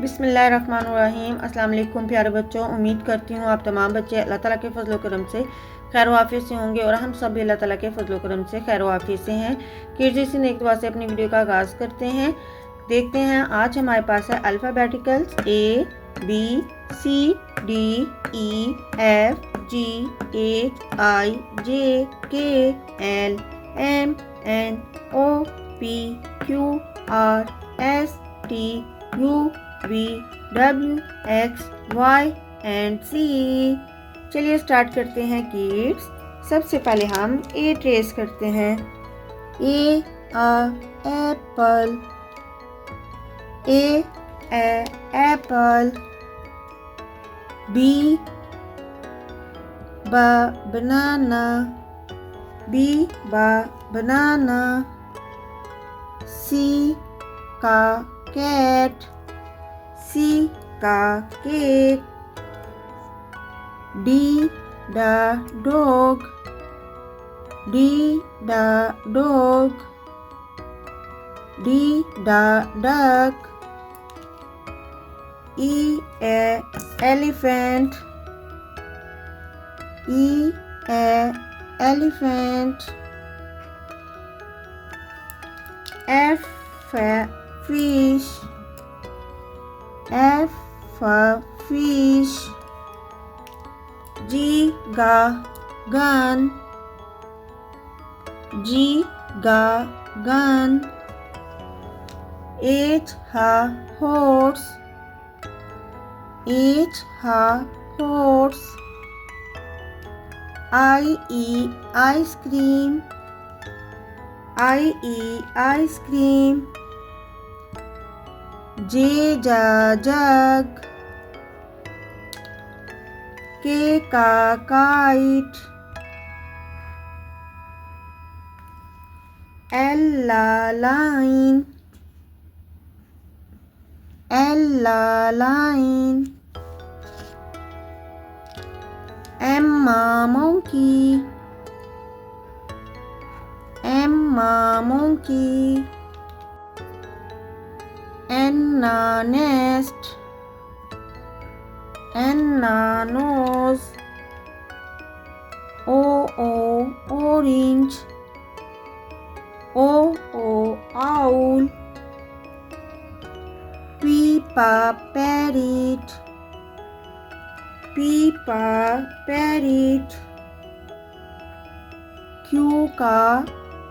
बिस्मिल्लाहिर्रहमानिर्रहीम। अस्सलाम वालेकुम प्यारे बच्चों, उम्मीद करती हूँ आप तमाम बच्चे अल्लाह ताला के फजल करम से खैर वाफियत से होंगे और हम सब भी अल्लाह ताला के फजल करम से खैर वाफियत से हैं। किड्स ने एक दुआ से अपनी वीडियो का आगाज़ करते हैं। देखते हैं आज हमारे पास है अल्फ़ाबेटिकल्स ABCDEFGHAIJKLMNOPQRSTUVWXYZ। चलिए स्टार्ट करते हैं किड्स। सबसे पहले हम ए ट्रेस करते हैं। ए एप्पल, एप्पल। बी बनाना, बी बनाना। सी का कैट, सी का cake. D dog, D dog. D duck. E elephant, elephant। F fish, fish। G gun, gun। H horse, horse। ice cream, ice cream। J jug, K kite। L line, line। M monkey, monkey। N nest, nose। O orange, owl। P parrot, parrot। Q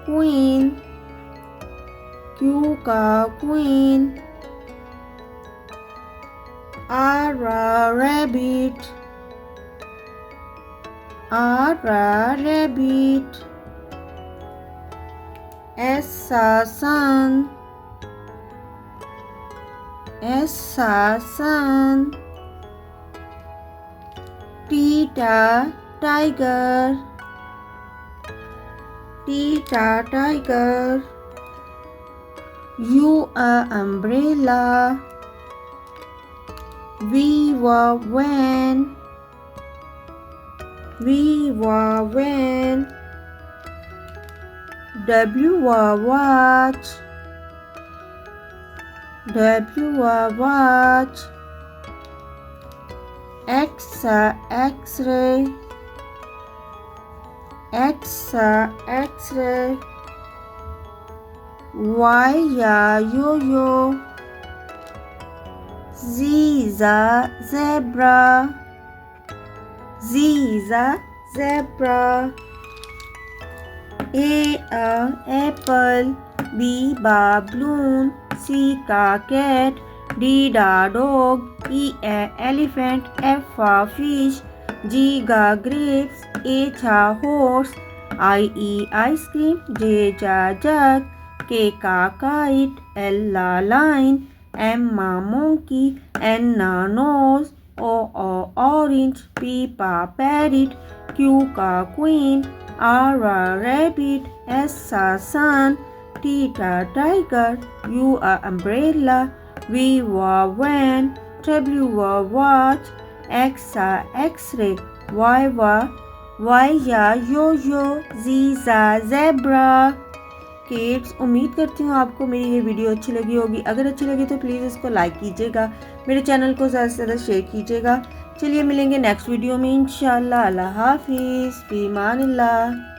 queen, queen। R rabbit, rabbit। S sun, sun। T tiger, tiger। U umbrella, V van, van। W watch, watch। X x-ray, x-ray। Y yo-yo, Z zebra, zebra। A apple, B balloon, C cat, D dog, E elephant, F fish, G grapes, H horse, I ice cream, J jug, K kite, L line, M monkey, N nose, O orange, P parrot, Q queen, R rabbit, S sun, T tiger, U umbrella, V van, W watch, X x-ray, Y yo-yo, Z zebra। Kids, उम्मीद करती हूँ आपको मेरी ये video अच्छी लगी होगी। अगर अच्छी लगी तो प्लीज़ इसको लाइक कीजिएगा, मेरे चैनल को ज़्यादा से ज़्यादा शेयर कीजिएगा। चलिए मिलेंगे नेक्स्ट वीडियो में इंशाअल्लाह। अल्लाह हाफिज़, फ़ी अमानिल्लाह।